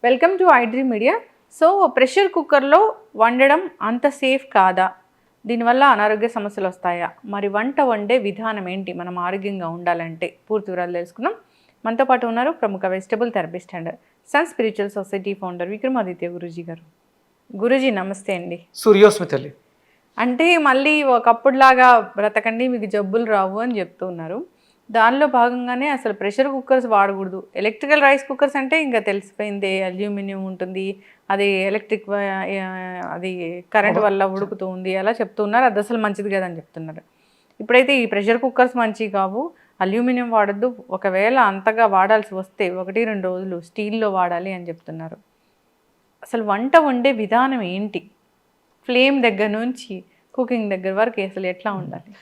Welcome to iDream media. So pressure కుక్కర్లో వండడం అంత సేఫ్ కాదా? దీనివల్ల అనారోగ్య సమస్యలు వస్తాయా? మరి వంట వండే విధానం ఏంటి మనం ఆరోగ్యంగా ఉండాలంటే? పూర్తి వివరాలు తెలుసుకుందాం. మనతో పాటు ఉన్నారు ప్రముఖ vegetable therapist and sun spiritual society founder Vikramaditya Guruji గారు. గురూజీ నమస్తే అండి. సూర్యోస్మితల్లి. అంటే మళ్ళీ ఒకప్పుడులాగా బ్రతకండి మీకు జబ్బులు రావు అని చెప్తూ ఉన్నారు. దానిలో భాగంగానే అసలు ప్రెషర్ కుక్కర్స్ వాడకూడదు. ఎలక్ట్రికల్ రైస్ కుక్కర్స్ అంటే ఇంకా తెలిసిపోయిందే, అల్యూమినియం ఉంటుంది, అది ఎలక్ట్రిక్ అది కరెంట్ వల్ల ఉడుకుతూ ఉంది అలా చెప్తూ ఉన్నారు. అది అసలు మంచిది కదని చెప్తున్నారు. ఇప్పుడైతే ఈ ప్రెషర్ కుక్కర్స్ మంచివి కావు, అల్యూమినియం వాడద్దు, ఒకవేళ అంతగా వాడాల్సి వస్తే 1-2 రోజులు స్టీల్లో వాడాలి అని చెప్తున్నారు. అసలు వంట వండే విధానం ఏంటి? ఫ్లేమ్ దగ్గర నుంచి కుకింగ్ దగ్గర వరకు అసలు ఎట్లా ఉండాలి?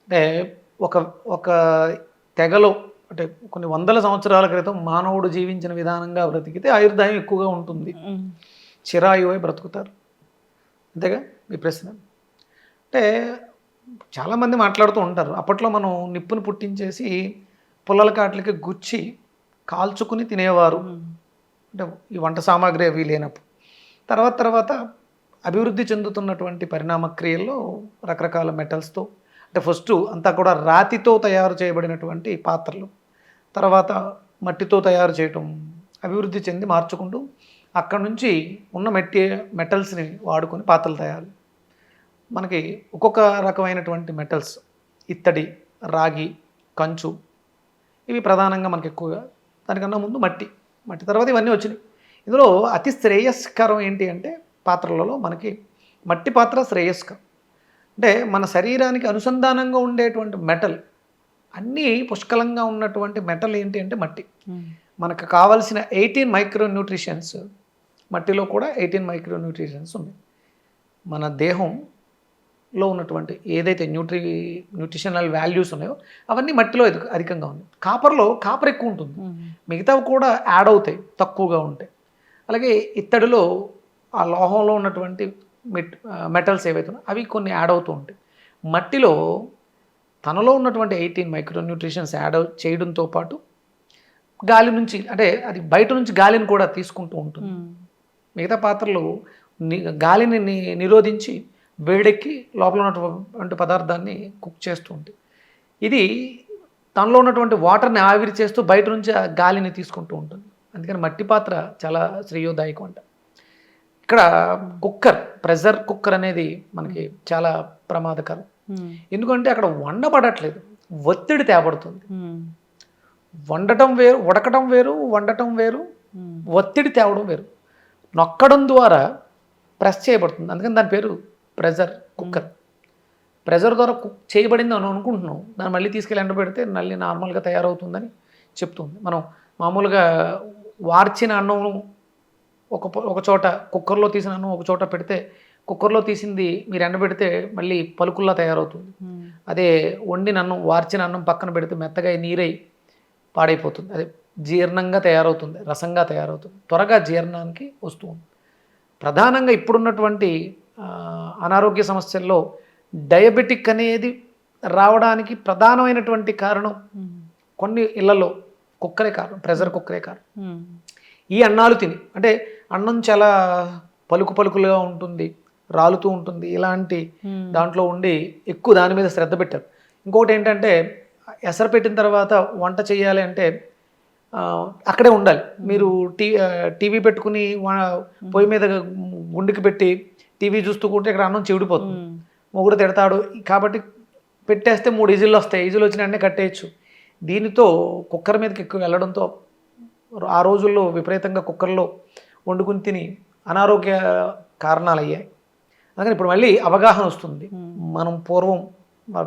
అంటే ఒక ఒక తెగలో అంటే కొన్ని వందల సంవత్సరాల క్రితం మానవుడు జీవించిన విధానంగా బ్రతికితే ఆయుర్దాయం ఎక్కువగా ఉంటుంది, చిరాయువై బ్రతుకుతారు. అంతేగా మీ ప్రశ్న? అంటే చాలామంది మాట్లాడుతూ ఉంటారు, అప్పట్లో మనం నిప్పును పుట్టించేసి పుల్లల కాట్లకి గుచ్చి కాల్చుకుని తినేవారు, అంటే ఈ వంట సామాగ్రి అవి లేనప్పుడు. తర్వాత అభివృద్ధి చెందుతున్నటువంటి పరిణామ క్రియల్లో రకరకాల మెటల్స్తో, అంటే ఫస్ట్ అంతా కూడా రాతితో తయారు చేయబడినటువంటి పాత్రలు, తర్వాత మట్టితో తయారు చేయటం అభివృద్ధి చెంది మార్చుకుంటూ అక్కడ నుంచి ఉన్న మెటల్స్ని వాడుకొని పాత్రలు తయారు. మనకి ఒక్కొక్క రకమైనటువంటి మెటల్స్, ఇత్తడి, రాగి, కంచు, ఇవి ప్రధానంగా మనకి ఎక్కువగా. దానికన్నా ముందు మట్టి తర్వాత ఇవన్నీ వచ్చినాయి. ఇందులో అతి శ్రేయస్కరం ఏంటి అంటే పాత్రలలో మనకి మట్టి పాత్ర శ్రేయస్కరం. అంటే మన శరీరానికి అనుసంధానంగా ఉండేటువంటి మెటల్ అన్నీ పుష్కలంగా ఉన్నటువంటి మెటల్ ఏంటి అంటే మట్టి. మనకు కావాల్సిన 18 మైక్రోన్యూట్రిషన్స్ మట్టిలో కూడా 18 మైక్రోన్యూట్రిషన్స్ ఉన్నాయి. మన దేహంలో ఉన్నటువంటి ఏదైతే న్యూట్రిషనల్ వాల్యూస్ ఉన్నాయో అవన్నీ మట్టిలో అధికంగా ఉన్నాయి. కాపర్ ఎక్కువ ఉంటుంది, మిగతావి కూడా యాడ్ అవుతాయి తక్కువగా ఉంటాయి. అలాగే ఇత్తడిలో ఆ లోహంలో ఉన్నటువంటి మెటల్స్ ఏవైతే ఉన్నాయో అవి కొన్ని యాడ్ అవుతూ ఉంటాయి. మట్టిలో తనలో ఉన్నటువంటి 18 మైక్రోన్యూట్రిషన్స్ యాడ్ చేయడంతో పాటు గాలి నుంచి, అంటే అది బయట నుంచి గాలిని కూడా తీసుకుంటూ ఉంటుంది. మిగతా పాత్రలు గాలిని నిరోధించి వేడెక్కి లోపల ఉన్నటువంటి పదార్థాన్ని కుక్ చేస్తూ ఉంటాయి. ఇది తనలో ఉన్నటువంటి వాటర్ని ఆవిరి చేస్తూ బయట నుంచి ఆ గాలిని తీసుకుంటూ ఉంటుంది. అందుకని మట్టి పాత్ర చాలా శ్రేయోదాయకం అంట. ఇక్కడ ప్రెషర్ కుక్కర్ అనేది మనకి చాలా ప్రమాదకరం. ఎందుకంటే అక్కడ వండబడట్లేదు, ఒత్తిడి తేబడుతుంది. వండటం వేరు, ఉడకటం వేరు, వండటం వేరు, ఒత్తిడి తేవడం వేరు. నొక్కడం ద్వారా ప్రెస్ చేయబడుతుంది, అందుకని దాని పేరు ప్రెషర్ కుక్కర్. ప్రెషర్ ద్వారా కుక్ చేయబడింది అని అనుకుంటున్నాం, దాన్ని మళ్ళీ తీసుకెళ్ళి ఎండబెడితే మళ్ళీ నార్మల్గా తయారవుతుందని చెప్తుంది. మనం మామూలుగా వార్చిన అన్నం ఒక చోట, కుక్కర్లో తీసిన అన్నం ఒక చోట పెడితే కుక్కర్లో తీసింది మీరు ఎండబెడితే మళ్ళీ పలుకుల్లా తయారవుతుంది. అదే వండిన అన్నం, వార్చిన అన్నం పక్కన పెడితే మెత్తగా నీరై పాడైపోతుంది, అదే జీర్ణంగా తయారవుతుంది, రసంగా తయారవుతుంది, త్వరగా జీర్ణానికి వస్తుంది. ప్రధానంగా ఇప్పుడున్నటువంటి అనారోగ్య సమస్యల్లో డయాబెటిక్ అనేది రావడానికి ప్రధానమైనటువంటి కారణం కొన్ని ఇళ్లలో కుక్కరే కారణం, ప్రెషర్ కుక్కరే కారణం. ఈ అన్నాలు తిని, అంటే అన్నం చాలా పలుకులుగా ఉంటుంది, రాలుతూ ఉంటుంది, ఇలాంటి దాంట్లో ఉండి ఎక్కువ దాని మీద శ్రద్ధ పెట్టారు. ఇంకొకటి ఏంటంటే ఎసరు పెట్టిన తర్వాత వంట చేయాలి అంటే అక్కడే ఉండాలి. మీరు టీవీ పెట్టుకుని పొయ్యి మీద గుండెకి పెట్టి టీవీ చూస్తూ కూర్చుంటే ఇక్కడ అన్నం చెడిపోతుంది, మొగుడు తిడతాడు. కాబట్టి పెట్టేస్తే 3 విజిల్లు వస్తాయి, విజిల్ వచ్చిన వెంటనే కట్టేయచ్చు. దీనితో కుక్కర్ మీదకి ఎక్కువ వెళ్ళడంతో ఆ రోజుల్లో విపరీతంగా కుక్కర్లో వండుకుని తిని అనారోగ్య కారణాలు అయ్యాయి. అందుకని ఇప్పుడు మళ్ళీ అవగాహన వస్తుంది. మనం పూర్వం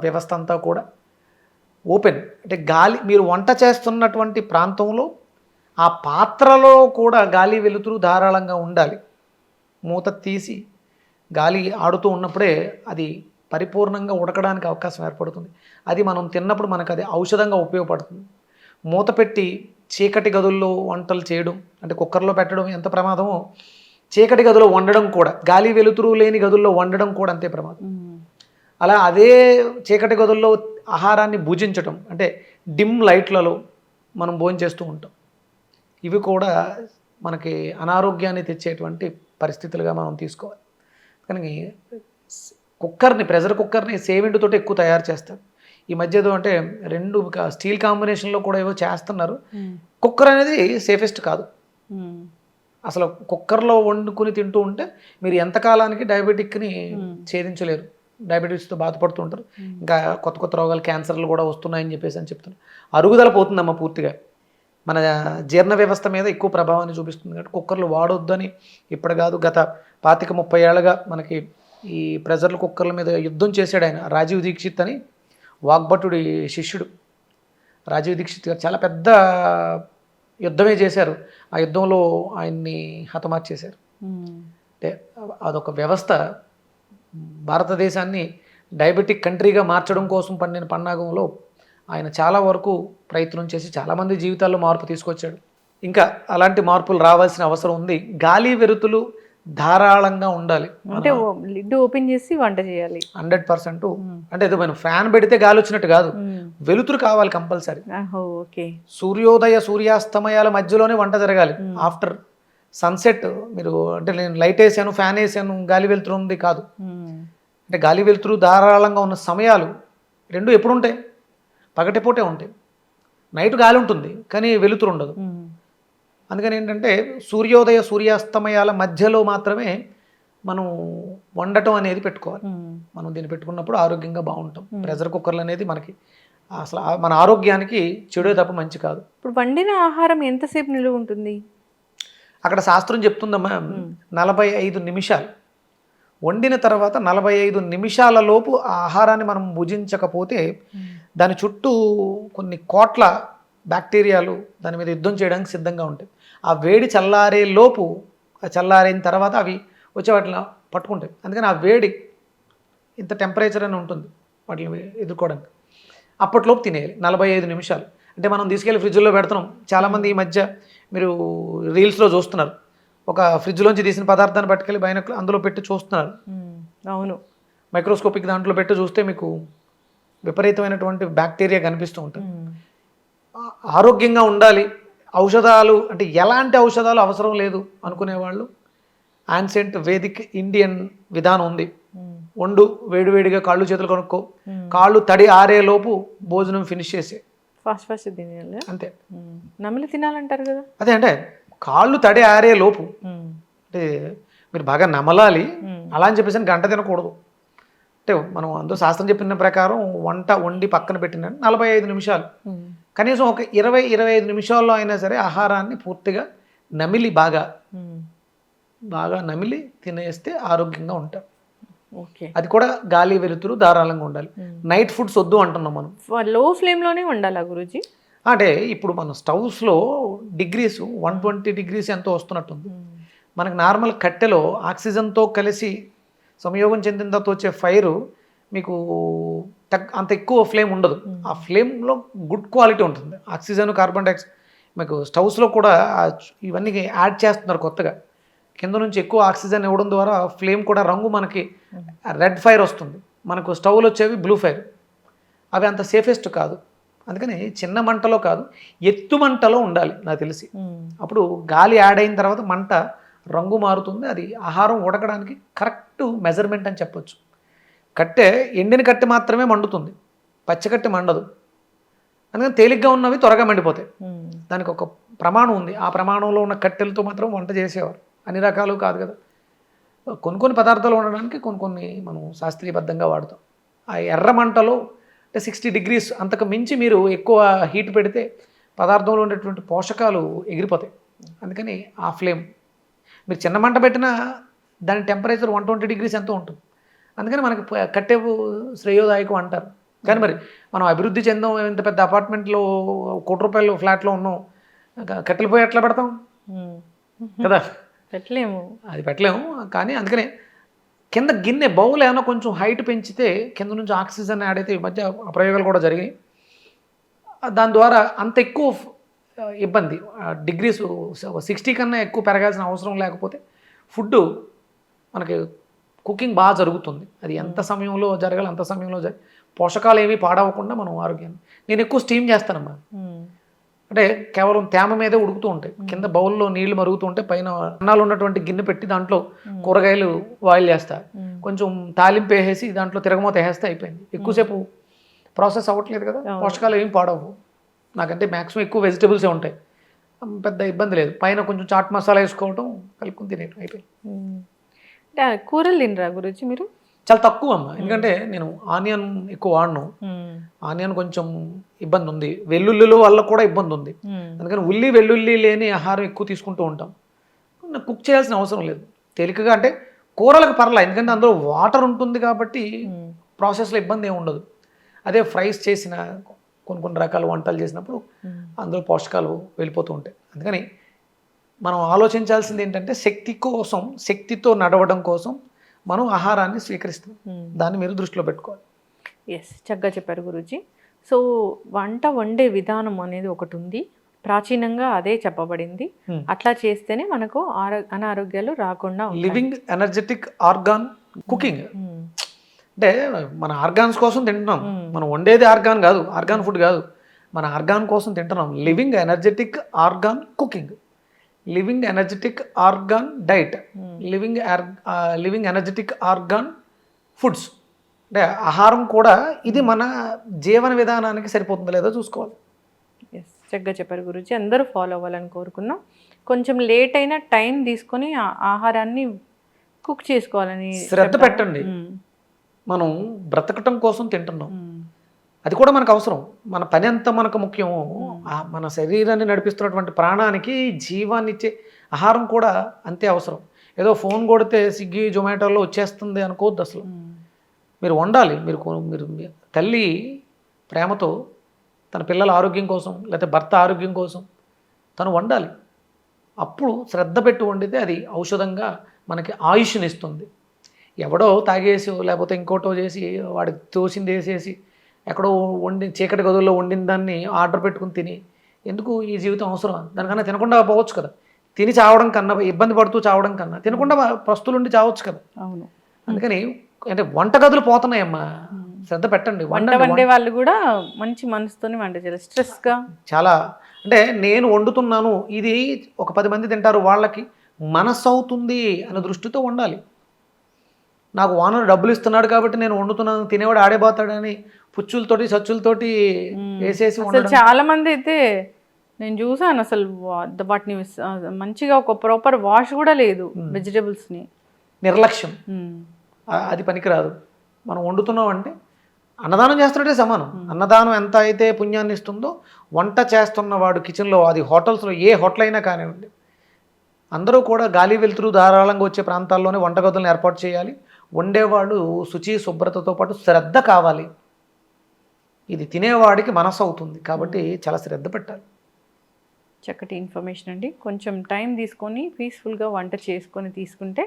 వ్యవస్థ అంతా కూడా ఓపెన్, అంటే గాలి, మీరు వంట చేస్తున్నటువంటి ప్రాంతంలో ఆ పాత్రలో కూడా గాలి వెలుతురు ధారాళంగా ఉండాలి. మూత తీసి గాలి ఆడుతూ ఉన్నప్పుడే అది పరిపూర్ణంగా ఉడకడానికి అవకాశం ఏర్పడుతుంది. అది మనం తిన్నప్పుడు మనకు అది ఔషధంగా ఉపయోగపడుతుంది. మూత పెట్టి చీకటి గదుల్లో వంటలు చేయడం, అంటే కుక్కర్లో పెట్టడం ఎంత ప్రమాదమో, చీకటి గదిలో వండడం కూడా, గాలి వెలుతురు లేని గదుల్లో వండడం కూడా అంతే ప్రమాదం. అలా అదే చీకటి గదుల్లో ఆహారాన్ని భుజించటం, అంటే డిమ్ లైట్లలో మనం భోజనం చేస్తూ ఉంటాం. ఇవి కూడా మనకి అనారోగ్యాన్ని తెచ్చేటువంటి పరిస్థితులుగా మనం తీసుకోవాలి. కానీ ప్రెషర్ కుక్కర్ని సేవిండితోటి ఎక్కువ తయారు చేస్తారు. ఈ మధ్య ఏదో అంటే 2 స్టీల్ కాంబినేషన్లో కూడా ఏవో చేస్తున్నారు. కుక్కర్ అనేది సేఫెస్ట్ కాదు. అసలు కుక్కర్లో వండుకుని తింటూ ఉంటే మీరు ఎంతకాలానికి డయాబెటిక్ని ఛేదించలేరు. డయాబెటీస్తో బాధపడుతూ ఉంటారు. ఇంకా కొత్త కొత్త రోగాలు, క్యాన్సర్లు కూడా వస్తున్నాయని చెప్పేసి అని చెప్తున్నారు. అరుగుదల పోతుందమ్మా పూర్తిగా. మన జీర్ణ వ్యవస్థ మీద ఎక్కువ ప్రభావాన్ని చూపిస్తుంది. కాబట్టి కుక్కర్లు వాడొద్దని ఇప్పుడు కాదు, గత 25-30 ఏళ్ళగా మనకి ఈ ప్రెషర్ కుక్కర్ల మీద యుద్ధం చేశాడు ఆయన. రాజీవ్ దీక్షిత్ అని వాగ్భటుడి శిష్యుడు రాజీవ్ దీక్షిత్ గారు చాలా పెద్ద యుద్ధమే చేశారు. ఆ యుద్ధంలో ఆయన్ని హతమార్చేశారు. అంటే అదొక వ్యవస్థ. భారతదేశాన్ని డయాబెటిక్ కంట్రీగా మార్చడం కోసం పండిన పన్నాగంలో ఆయన చాలా వరకు ప్రయత్నం చేసి చాలామంది జీవితాల్లో మార్పు తీసుకొచ్చాడు. ఇంకా అలాంటి మార్పులు రావాల్సిన అవసరం ఉంది. గాలి వెలుతులు ధారాళంగా ఉండాలి. అంటే లిడ్ ఓపెన్ చేసి వంట చేయాలి 100%. అంటే ఏదో మనం ఫ్యాన్ పెడితే గాలి వచ్చినట్టు కాదు, వెలుతురు కావాలి కంపల్సరీ. ఓకే. సూర్యోదయ సూర్యాస్తమయాల మధ్యలోనే వంట జరగాలి. ఆఫ్టర్ సన్సెట్ మీరు అంటే నేను లైట్ వేసాను, ఫ్యాన్ వేసాను, గాలి వెలుతురు ఉంది కాదు. అంటే గాలి వెలుతురు ధారాళంగా ఉన్న సమయాలు 2 ఎప్పుడు ఉంటాయి? పగటిపూటే ఉంటాయి. నైట్ గాలి ఉంటుంది కానీ వెలుతురు ఉండదు. అందుకని ఏంటంటే సూర్యోదయ సూర్యాస్తమయాల మధ్యలో మాత్రమే మనం వండటం అనేది పెట్టుకోవాలి. మనం దీన్ని పెట్టుకున్నప్పుడు ఆరోగ్యంగా బాగుంటాం. ప్రెషర్ కుక్కర్లు అనేది మనకి అసలు మన ఆరోగ్యానికి చెడే తప్ప మంచి కాదు. ఇప్పుడు వండిన ఆహారం ఎంతసేపు నిలువ ఉంటుంది? అక్కడ శాస్త్రం చెప్తుందమ్మా 45 నిమిషాలు. వండిన తర్వాత 45 నిమిషాల లోపు ఆ ఆహారాన్ని మనం భుజించకపోతే దాని చుట్టూ కొన్ని కోట్ల బ్యాక్టీరియాలు దాని మీద యుద్ధం చేయడానికి సిద్ధంగా ఉంటాయి. ఆ వేడి చల్లారే లోపు, చల్లారిన తర్వాత అవి వచ్చే వాటిని పట్టుకుంటాయి. అందుకని ఆ వేడి ఇంత టెంపరేచర్ అని ఉంటుంది వాటిని ఎదుర్కోవడానికి. అప్పట్లోపు తినేయాలి 45 నిమిషాలు. అంటే మనం తీసుకెళ్ళి ఫ్రిడ్జ్లో పెడుతున్నాం. చాలామంది ఈ మధ్య మీరు రీల్స్లో చూస్తున్నారు, ఒక ఫ్రిడ్జ్లోంచి తీసిన పదార్థాన్ని పట్టుకెళ్ళి బైనోకులర్ అందులో పెట్టి చూస్తున్నారు. అవును, మైక్రోస్కోపిక్ దాంట్లో పెట్టి చూస్తే మీకు విపరీతమైనటువంటి బ్యాక్టీరియా కనిపిస్తూ ఉంటుంది. ఆరోగ్యంగా ఉండాలి, ఔషధాలు అంటే ఎలాంటి ఔషధాలు అవసరం లేదు అనుకునేవాళ్ళు యాన్సెంట్ వేదిక్ ఇండియన్ విధానం ఉంది. వండు, వేడివేడిగా కాళ్ళు చేతులు కొనుక్కో, కాళ్ళు తడి ఆరేలోపు భోజనం ఫినిష్ చేసే, ఫాస్ట్ తినేయాలి అంతే. నమిలి తినాలంటారు కదా. అదే అంటే కాళ్ళు తడి ఆరే లోపు అంటే మీరు బాగా నమలాలి. అలా అని చెప్పేసి గంట తినకూడదు. అంటే మనం అందులో శాస్త్రం చెప్పిన ప్రకారం వంట వండి పక్కన పెట్టిన 45 నిమిషాలు, కనీసం ఒక 20-25 నిమిషాల్లో అయినా సరే ఆహారాన్ని పూర్తిగా నమిలి బాగా నమిలి తినేస్తే ఆరోగ్యంగా ఉంటాం. ఓకే. అది కూడా గాలి వెలుతురు ధారాళంగా ఉండాలి. నైట్ ఫుడ్స్ వద్దు అంటున్నాం మనం. లో ఫ్లేమ్లోనే ఉండాలా గురూజీ? అంటే ఇప్పుడు మన స్టవ్స్లో డిగ్రీస్ 120 డిగ్రీస్ ఎంతో వస్తున్నట్టుంది. మనకు నార్మల్ కట్టెలో ఆక్సిజన్తో కలిసి సంయోగం చెందిన తర్వాత వచ్చే ఫైరు మీకు అంత ఎక్కువ ఫ్లేమ్ ఉండదు. ఆ ఫ్లేమ్లో గుడ్ క్వాలిటీ ఉంటుంది. ఆక్సిజన్, కార్బన్ డైఆక్సైడ్ మీకు స్టవ్స్లో కూడా ఇవన్నీ యాడ్ చేస్తున్నారు కొత్తగా. కింద నుంచి ఎక్కువ ఆక్సిజన్ ఇవ్వడం ద్వారా ఫ్లేమ్ కూడా రంగు మనకి రెడ్ ఫైర్ వస్తుంది. మనకు స్టవ్లు వచ్చేవి బ్లూ ఫైర్. అవి అంత సేఫెస్ట్ కాదు. అందుకని చిన్న మంటలో కాదు, ఎత్తు మంటలో ఉండాలి నాకు తెలిసి. అప్పుడు గాలి యాడ్ అయిన తర్వాత మంట రంగు మారుతుంది. అది ఆహారం ఉడకడానికి కరెక్ట్ మెజర్మెంట్ అని చెప్పొచ్చు. కట్టె ఎండిన కట్టె మాత్రమే మండుతుంది, పచ్చకట్టె మండదు. అందుకని తేలిగ్గా ఉన్నవి త్వరగా మండిపోతాయి. దానికి ఒక ప్రమాణం ఉంది. ఆ ప్రమాణంలో ఉన్న కట్టెలతో మాత్రం వంట చేసేవారు. అన్ని రకాలు కాదు కదా. కొన్ని పదార్థాలు ఉండడానికి కొన్ని మనం శాస్త్రీయబద్ధంగా వాడతాం. ఆ ఎర్ర మంటలో అంటే 60 డిగ్రీస్ అంతకు మించి మీరు ఎక్కువ హీట్ పెడితే పదార్థంలో ఉండేటువంటి పోషకాలు ఎగిరిపోతాయి. అందుకని ఆ ఫ్లేమ్ మీరు చిన్న మంట పెట్టినా దాని టెంపరేచర్ 120 డిగ్రీస్ ఎంతో ఉంటుంది. అందుకని మనకి కట్టె శ్రేయోదాయకం అంటారు. కానీ మరి మనం అభివృద్ధి చెందాం, ఇంత పెద్ద అపార్ట్మెంట్లో ₹1,00,00,000 ఫ్లాట్లో ఉన్నాం, కట్టెలు పోయి ఎట్లా పెడతాం కదా, పెట్టలేము. అది పెట్టలేము. కానీ అందుకనే కింద గిన్నె బౌల్ ఏమైనా కొంచెం హైట్ పెంచితే కింద నుంచి ఆక్సిజన్ యాడ్ అయితే ఈ మధ్య ప్రయోగాలు కూడా జరిగాయి. దాని ద్వారా అంత ఎక్కువ ఇబ్బంది డిగ్రీస్ 60 కన్నా ఎక్కువ పెరగాల్సిన అవసరం లేకపోతే ఫుడ్ మనకి కుకింగ్ బాగా జరుగుతుంది. అది ఎంత సమయంలో జరగాలి అంత సమయంలో పోషకాలు ఏమీ పాడవకుండా మనం ఆరోగ్యాన్ని. నేను ఎక్కువ స్టీమ్ చేస్తానమ్మా. అంటే కేవలం తేమ మీదే ఉడుకుతూ ఉంటాయి. కింద బౌల్లో నీళ్లు మరుగుతూ ఉంటే పైన అన్నాలు ఉన్నటువంటి గిన్నె పెట్టి దాంట్లో కూరగాయలు బాయిల్ చేస్తా, కొంచెం తాలింపు వేసేసి దాంట్లో తిరగమూత వేస్తే అయిపోయింది. ఎక్కువసేపు ప్రాసెస్ అవ్వట్లేదు కదా, పోషకాలు ఏం పాడవు. నాకంటే మ్యాక్సిమం ఎక్కువ వెజిటబుల్సే ఉంటాయి, పెద్ద ఇబ్బంది లేదు. పైన కొంచెం చాట్ మసాలా వేసుకోవడం, కలుపుకుని తినేయడం, అయిపోయింది. అంటే కూరలు తినరా గురించి మీరు? చాలా తక్కువ అమ్మ, ఎందుకంటే నేను ఆనియన్ ఎక్కువ వాడను. ఆనియన్ కొంచెం ఇబ్బంది ఉంది, వెల్లుల్లిల వల్ల కూడా ఇబ్బంది ఉంది. అందుకని వెల్లుల్లి లేని ఆహారం ఎక్కువ తీసుకుంటూ ఉంటాం. నాకు కుక్ చేయాల్సిన అవసరం లేదు, తేలికగా. అంటే కూరలకు పర్లా, ఎందుకంటే అందులో వాటర్ ఉంటుంది కాబట్టి ప్రాసెస్లో ఇబ్బంది ఏమి ఉండదు. అదే ఫ్రైస్ చేసిన కొన్ని రకాల వంటలు చేసినప్పుడు అందులో పోషకాలు వెళ్ళిపోతూ ఉంటాయి. అందుకని మనం ఆలోచించాల్సింది ఏంటంటే శక్తి కోసం, శక్తితో నడవడం కోసం మనం ఆహారాన్ని స్వీకరిస్తాం. దాన్ని మీరు దృష్టిలో పెట్టుకోవాలి. ఎస్, చక్కగా చెప్పారు గురూజీ. సో వంట వండే విధానం అనేది ఒకటి ఉంది, ప్రాచీనంగా అదే చెప్పబడింది. అట్లా చేస్తేనే మనకు అనారోగ్యాలు రాకుండా ఉంటాయి. లివింగ్ ఎనర్జెటిక్ ఆర్గాన్ కుకింగ్ అంటే మన ఆర్గాన్స్ కోసం తింటున్నాం. మనం వండేది ఆర్గాన్ కాదు, ఆర్గాన్ ఫుడ్ కాదు, మన ఆర్గాన్ కోసం తింటున్నాం. Living energetic organ cooking, living energetic organ diet, living energetic organ foods. అంటే ఆహారం కూడా ఇది మన జీవన విధానానికి సరిపోతుందో లేదో చూసుకోవాలి. ఎస్, చక్కగా చెప్పారు గురూజీ. అందరూ ఫాలో అవ్వాలని కోరుకున్నాం. కొంచెం లేట్ అయినా టైం తీసుకొని ఆహారాన్ని కుక్ చేసుకోవాలని శ్రద్ధ పెట్టండి. మనం బ్రతకటం కోసం తింటున్నాం, అది కూడా మనకు అవసరం. మన పని ఎంత మనకు ముఖ్యమో, మన శరీరాన్ని నడిపిస్తున్నటువంటి ప్రాణానికి జీవాన్ని ఇచ్చే ఆహారం కూడా అంతే అవసరం. ఏదో ఫోన్ కొడితే స్విగ్గీ జొమాటోలో వచ్చేస్తుంది అనుకోవద్దు అసలు. మీరు వండాలి. మీరు తల్లి ప్రేమతో తన పిల్లల ఆరోగ్యం కోసం, లేకపోతే భర్త ఆరోగ్యం కోసం తను వండాలి. అప్పుడు శ్రద్ధ పెట్టి వండితే అది ఔషధంగా మనకి ఆయుష్నిస్తుంది. ఎవడో తాగేసి లేకపోతే ఇంకోటో చేసి వాడికి తోసింది వేసేసి ఎక్కడో చీకటి గదుల్లో వండిన దాన్ని ఆర్డర్ పెట్టుకుని తిని ఎందుకు ఈ జీవితం అవసరం? దానికన్నా తినకుండా పోవచ్చు కదా. తిని చావడం కన్నా, ఇబ్బంది పడుతూ చావడం కన్నా తినకుండా పస్తులుండి చావచ్చు కదా. అవును. అందుకని అంటే వంటగదులు పోతున్నాయమ్మా, శ్రద్ధ పెట్టండి. వంట వండే వాళ్ళు కూడా మంచి మనసుతోనే వంట చేయాలి, స్ట్రెస్గా చాలా. అంటే నేను వండుతున్నాను, ఇది ఒక 10 మంది తింటారు, వాళ్ళకి మనసు అవుతుంది అనే దృష్టితో వండాలి. నాకు ఓనర్ డబ్బులు ఇస్తున్నాడు కాబట్టి నేను వండుతున్నాను, తినేవాడు ఆడేపోతాడని పుచ్చులతోటి సచ్చులతోటి వేసేసి చాలా మంది అయితే నేను చూసాను. అసలు వాటిని మంచిగా ఒక ప్రాపర్ వాష్ కూడా లేదు, వెజిటబుల్స్ని. నిర్లక్ష్యం, అది పనికిరాదు. మనం వండుతున్నాం అంటే అన్నదానం చేస్తున్నట్టే సమానం. అన్నదానం ఎంత అయితే పుణ్యాన్ని ఇస్తుందో, వంట చేస్తున్నవాడు కిచెన్లో, అది హోటల్స్లో, ఏ హోటల్ అయినా కానివ్వండి, అందరూ కూడా గాలి వెలుతురు ధారాళంగా వచ్చే ప్రాంతాల్లోనే వంటగదులను ఏర్పాటు చేయాలి. వండేవాళ్ళు శుచి శుభ్రతతో పాటు శ్రద్ధ కావాలి. ఇది తినేవాడికి మనసు అవుతుంది కాబట్టి చాలా శ్రద్ధ పెట్టాలి. చక్కటి ఇన్ఫర్మేషన్ అండి. కొంచెం టైం తీసుకొని పీస్ఫుల్గా వంట చేసుకొని తీసుకుంటే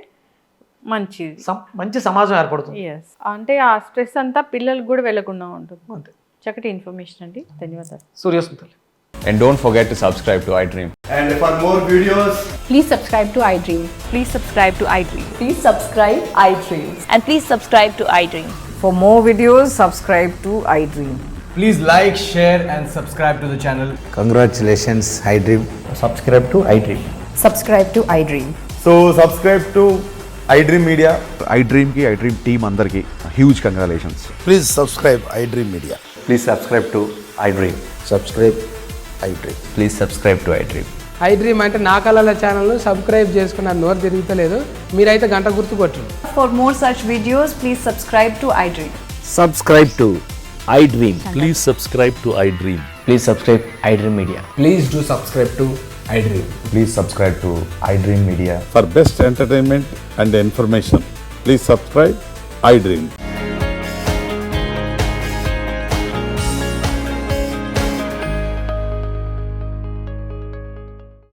మంచిది, మంచి సమాజం ఏర్పడుతుంది. ఎస్, అంటే ఆ స్ట్రెస్ అంతా పిల్లలకు కూడా వెళ్లకుండా ఉంటుంది. అంతే. చక్కటి ఇన్ఫర్మేషన్ అండి, ధన్యవాదాలు. సూర్యోస్మితల్లి. And don't forget to subscribe to iDream. And for more videos, please subscribe to iDream. Please subscribe to iDream. Please subscribe iDream. And please subscribe to iDream. For more videos, subscribe to iDream. please like, share and subscribe to the channel. Congratulations, iDream. Subscribe to iDream. Subscribe to iDream. So subscribe to iDream Media. iDream ki iDream team andarki huge congratulations. Please subscribe iDream Media. Please subscribe to iDream. Subscribe iDream. Please subscribe to iDream. iDream అంటే నా కళల ఛానల్ను subscribe చేసుకున్న నోరు తిరుగుతలేదు, మీరైతే గంట గుర్తు కొట్టండి. For more such videos, please subscribe to iDream. Subscribe to iDream. Please subscribe to iDream. Please subscribe iDream Media. Please do subscribe to iDream. Please subscribe to iDream Media. For best entertainment and information, please subscribe iDream.